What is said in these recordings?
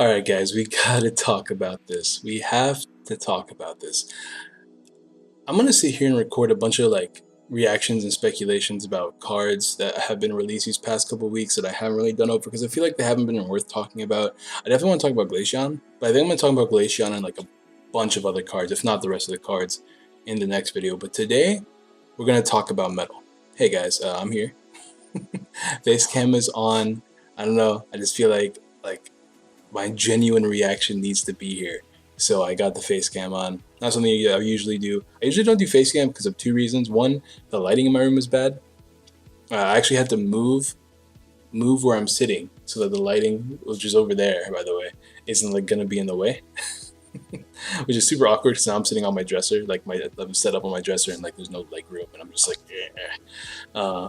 Alright guys, we gotta talk about this. We have to talk about this. I'm gonna sit here and record a bunch of reactions and speculations about cards that have been released these past couple weeks that I haven't really done over because I feel like they haven't been worth talking about. I definitely want to talk about Glaceon, but I think I'm gonna talk about Glaceon and like a bunch of other cards, if not the rest of the cards, in the next video. But today, we're gonna talk about metal. Hey guys, I'm here. Facecam is on. I don't know. I just feel like my genuine reaction needs to be here. So I got the face cam on. Not something I usually do. I usually don't do face cam because of two reasons. One, the lighting in my room is bad. I actually had to move where I'm sitting so that the lighting, which is over there, by the way, isn't like gonna be in the way. Which is super awkward because now I'm sitting on my dresser, I'm set up on my dresser and like there's no leg room and I'm just like,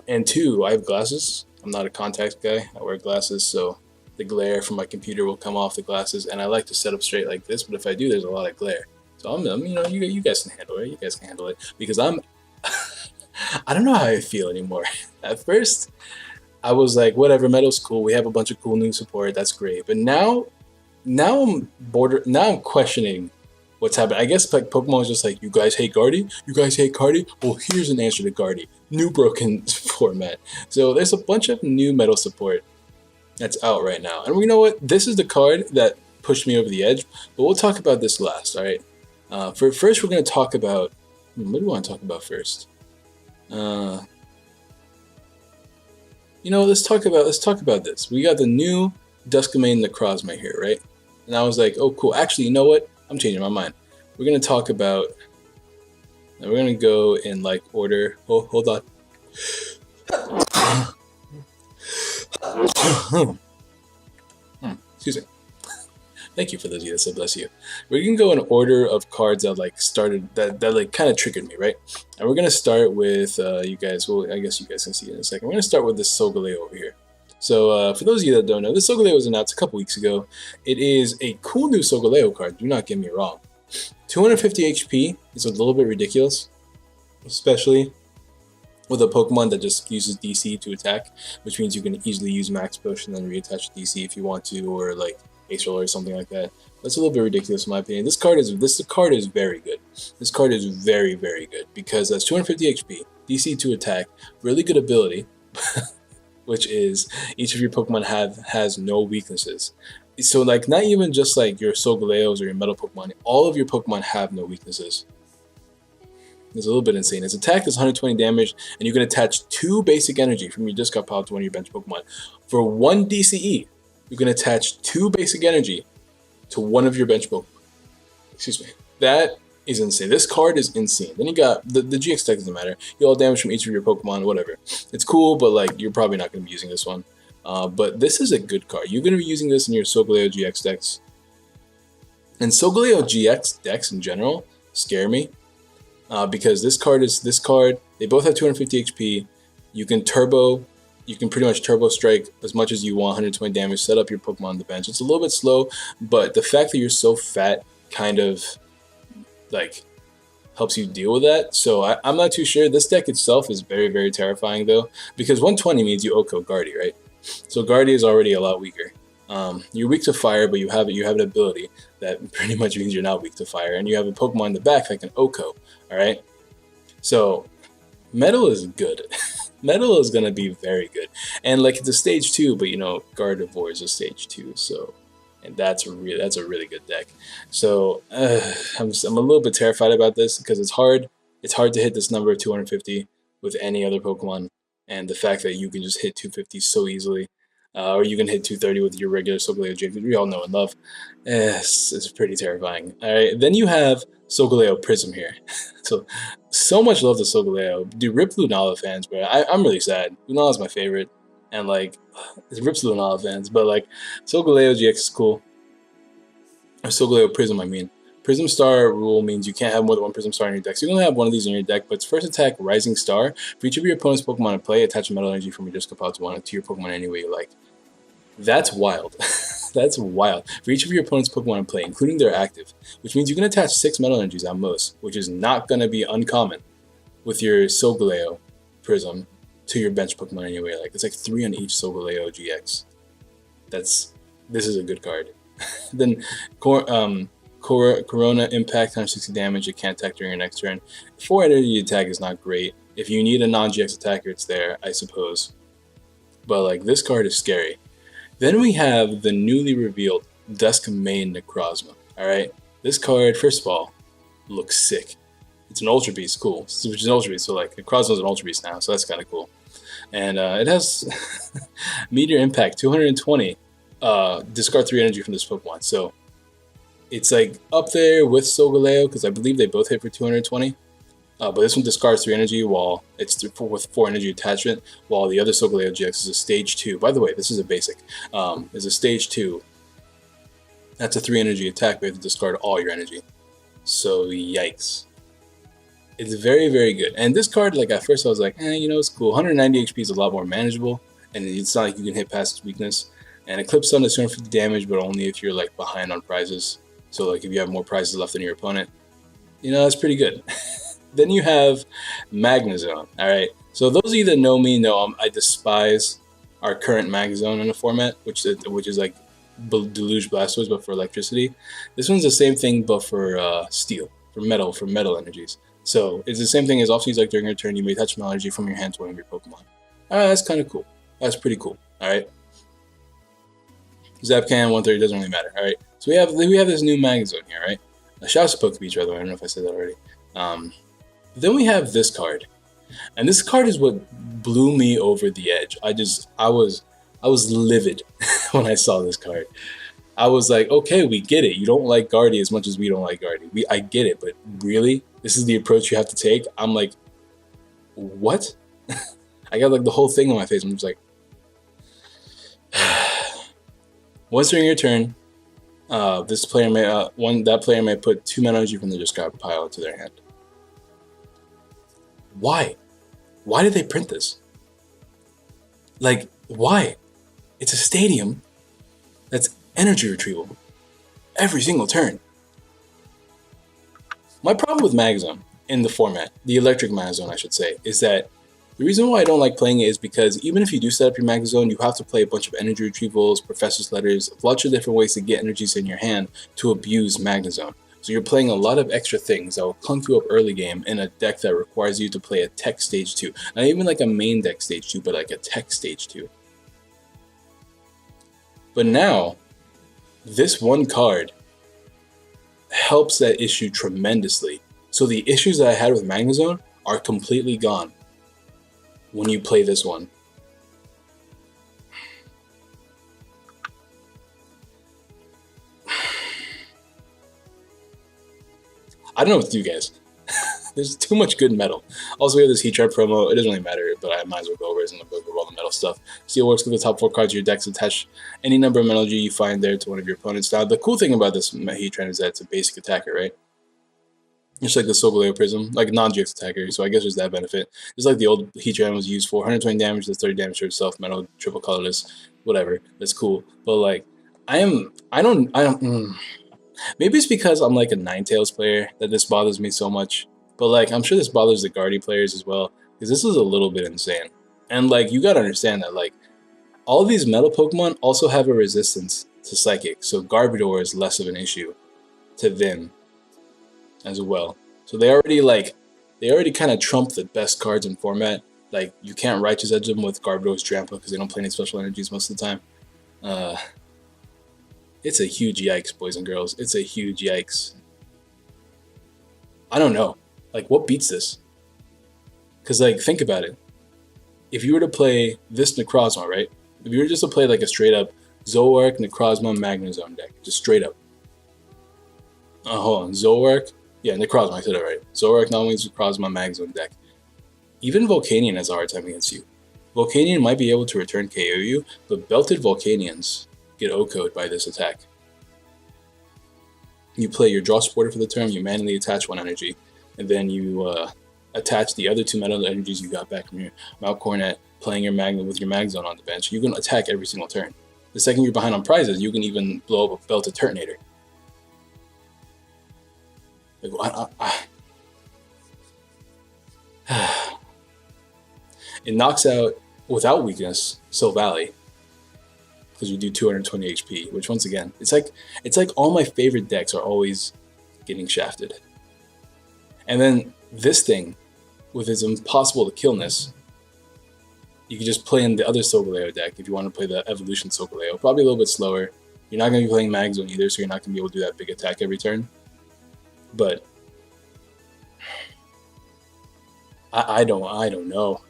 and two, I have glasses. I'm not a contact guy. I wear glasses, so the glare from my computer will come off the glasses, and I like to set up straight like this, but if I do, there's a lot of glare. So you guys can handle it. You guys can handle it because I don't know how I feel anymore. At first, I was like, whatever, metal's cool. We have a bunch of cool new support. That's great. But now I'm questioning what's happening. I guess like Pokemon is just like, you guys hate Guardy? You guys hate Guardy? Well, here's an answer to Guardy. New broken format. So there's a bunch of new metal support that's out right now. And you know what? This is the card that pushed me over the edge, but we'll talk about this last, all right? First, we're going to talk about... What do we want to talk about first? Let's talk about this. We got the new Duskmane Necrozma here, right? And I was like, oh, cool. Actually, you know what? I'm changing my mind. We're going to talk about... We're going to go in, like, order... Oh, hold on. Excuse me. Thank you for those of you that said bless you. We're gonna go in order of cards that like started that like kind of triggered me, right? And we're gonna start with you guys. Well, I guess you guys can see it in a second. We're gonna start with this Solgaleo over here. So for those of you that don't know, this Solgaleo was announced a couple weeks ago. It is a cool new Solgaleo card. Do not get me wrong. 250 HP is a little bit ridiculous, especially with a Pokemon that just uses DC to attack, which means you can easily use Max Push and then reattach DC if you want to, or like Ace Roller or something like that. That's a little bit ridiculous in my opinion. This card is very good. This card is very, very good because that's 250 HP, DC to attack, really good ability, which is each of your Pokemon has no weaknesses. So like not even just like your Solgaleos or your Metal Pokemon, all of your Pokemon have no weaknesses. It's a little bit insane. Its attack is 120 damage, and you can attach 2 basic energy from your discard pile to one of your bench Pokemon. For 1 DCE, you can attach 2 basic energy to one of your bench Pokemon. Excuse me. That is insane. This card is insane. Then you got the GX deck doesn't matter. You all damage from each of your Pokemon, whatever. It's cool, but like you're probably not going to be using this one. But this is a good card. You're going to be using this in your Solgaleo GX decks. And Solgaleo GX decks in general scare me. Because this card, they both have 250 HP. You can pretty much turbo strike as much as you want, 120 damage, set up your Pokemon on the bench. It's a little bit slow, but the fact that you're so fat kind of like helps you deal with that. So I'm not too sure. This deck itself is very, very terrifying though, because 120 means you OHKO Guardy, right? So Guardy is already a lot weaker. You're weak to fire, but you have an ability that pretty much means you're not weak to fire, and you have a Pokemon in the back that can OHKO. All right, so metal is good. Metal is gonna be very good, and like it's a stage 2, but you know Gardevoir is a stage 2, so and that's a really good deck. So I'm a little bit terrified about this because it's hard to hit this number of 250 with any other Pokemon, and the fact that you can just hit 250 so easily. Or you can hit 230 with your regular Solgaleo GX, which we all know and love. It's pretty terrifying. Alright, then you have Solgaleo Prism here. so much love to Solgaleo. Dude, rip Lunala fans, bro. I'm really sad. Lunala's my favorite. And like, it rips Lunala fans, but like, Solgaleo GX is cool. Or Solgaleo Prism, I mean. Prism Star rule means you can't have more than 1 Prism Star in your deck. So you can only have one of these in your deck, but its first attack, Rising Star. For each of your opponent's Pokemon in play, attach a metal energy from your discard pile to your Pokemon any way you like. That's wild. That's wild. For each of your opponent's Pokemon in play, including their active, which means you can attach 6 metal energies at most, which is not going to be uncommon with your Solgaleo Prism to your bench Pokemon anyway. Like, it's like 3 on each Solgaleo GX. This is a good card. Then Corona Impact times 60 damage. It can't attack during your next turn. 4 energy attack is not great. If you need a non-GX attacker, it's there, I suppose. But like, this card is scary. Then we have the newly revealed Dusk Mane Necrozma. Alright? This card, first of all, looks sick. It's an Ultra Beast, cool. Which is an Ultra Beast, so like, Necrozma's an Ultra Beast now, so that's kind of cool. And it has Meteor Impact, 220. Discard 3 energy from this Pokemon. So it's like up there with Solgaleo, because I believe they both hit for 220. But this one discards 3 energy while it's with 4 energy attachment, while the other Solgaleo GX is a stage 2. By the way, this is a basic. Is a stage 2. That's a 3 energy attack, but you have to discard all your energy. So yikes. It's very, very good. And this card, like at first I was like, you know, it's cool. 190 HP is a lot more manageable, and it's not like you can hit past its weakness. And Eclipse Sun is 250 damage, but only if you're like behind on prizes. So like if you have more prizes left than your opponent, you know, that's pretty good. Then you have Magnezone. Alright, so those of you that know me know I despise our current Magnezone in the format, which is like Deluge Blastoise, but for electricity. This one's the same thing, but for steel, for metal energies. So it's the same thing as also like during your turn, you may touch metal energy from your hand to one of your Pokemon. Alright, that's kind of cool. That's pretty cool. Alright. Zapcan 130 doesn't really matter. Alright. So we have this new Magnezone here, right? Shouts to Pokebeach, by the way. I don't know if I said that already. Then we have this card. And this card is what blew me over the edge. I was livid when I saw this card. I was like, okay, we get it. You don't like Guardy as much as we don't like Guardy. I get it, but really? This is the approach you have to take? I'm like, what? I got like the whole thing on my face. I'm just like, once during your turn, that player may put 2 mana energy from the discard pile into their hand. Why? Why did they print this? Like, why? It's a stadium that's energy retrieval every single turn. My problem with Magnezone in the format, the electric Magnezone I should say, is that the reason why I don't like playing it is because even if you do set up your Magnezone, you have to play a bunch of energy retrievals, Professor's Letters, lots of different ways to get energies in your hand to abuse Magnezone. So you're playing a lot of extra things that will clunk you up early game in a deck that requires you to play a tech stage 2. Not even like a main deck stage 2, but like a tech stage 2. But now, this one card helps that issue tremendously. So the issues that I had with Magnezone are completely gone when you play this one. I don't know what to do, guys. There's too much good metal. Also, we have this Heat Trap promo. It doesn't really matter, but I might as well go over it and go over all the metal stuff. Steel works with the top 4 cards of your decks. Attach any number of metal energy you find there to one of your opponents. Now, the cool thing about this Heat Trap is that it's a basic attacker, right? Just like the Solgaleo Prism, like non-GX attacker, so I guess there's that benefit. Just like the old Heat Trap was used for 120 damage to 30 damage to itself, metal, triple colorless, whatever. That's cool. But like, maybe it's because I'm like a Ninetales player that this bothers me so much. But like, I'm sure this bothers the Guardy players as well, because this is a little bit insane. And like, you gotta understand that like, all of these metal Pokemon also have a resistance to Psychic, so Garbodor is less of an issue to them as well. So they already kind of trump the best cards in format. Like, you can't Righteous Edge them with Garbodor's Trample because they don't play any special energies most of the time. It's a huge yikes, boys and girls. It's a huge yikes. I don't know. Like, what beats this? Because, like, think about it. If you were to play this Necrozma, right? If you were just to play, like, a straight-up Zoroark, Necrozma, Magnezone deck. Just straight up. Hold on. Zoroark? Yeah, Necrozma. I said it right. Zoroark, Necrozma, Magnezone deck. Even Volcanion has a hard time against you. Volcanion might be able to return KO you, but belted Volcanions get O-code by this attack. You play your draw supporter for the turn, you manually attach 1 energy, and then you attach the other 2 metal energies you got back from your Mount Coronet, playing your with your Magnezone on the bench. You can attack every single turn. The second you're behind on prizes, you can even blow up a belted Turtonator. Like, it knocks out, without weakness, Silvally. because you do 220 HP, which once again, it's like all my favorite decks are always getting shafted. And then this thing, with its impossible to killness, you can just play in the other Solgaleo deck if you want to play the Evolution Solgaleo. Probably a little bit slower. You're not going to be playing Mag Zone either, so you're not going to be able to do that big attack every turn. But I don't know.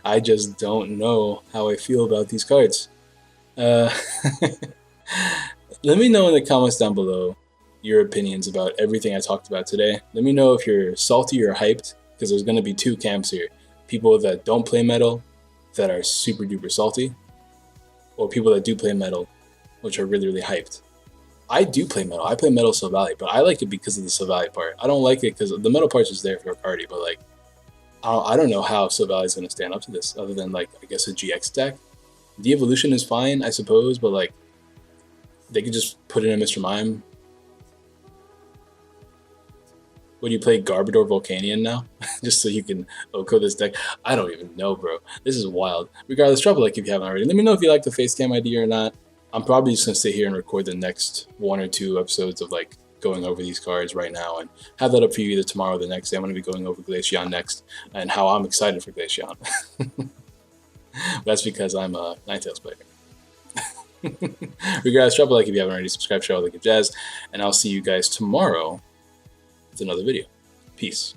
I just don't know how I feel about these cards. Let me know in the comments down below your opinions about everything I talked about today. Let me know if you're salty or hyped, because there's going to be two camps here. People that don't play Metal, that are super duper salty, or people that do play Metal, which are really, really hyped. I do play Metal. I play Metal Silvally, but I like it because of the Silvally part. I don't like it because the Metal part's just there for a party, but like, I don't know how Silvally is going to stand up to this, other than like, I guess a GX deck. De-evolution is fine, I suppose, but like, they could just put in a Mr. Mime. Would you play Garbodor Volcanion now? Just so you can OHKO this deck? I don't even know, bro. This is wild. Regardless, drop a like if you haven't already. Let me know if you like the face cam idea or not. I'm probably just going to sit here and record the next 1 or 2 episodes of like going over these cards right now and have that up for you either tomorrow or the next day. I'm going to be going over Glaceon next and how I'm excited for Glaceon. That's because I'm a Ninetales player. Regardless, drop a like if you haven't already. Subscribe, share all the good jazz, and I'll see you guys tomorrow with another video. Peace.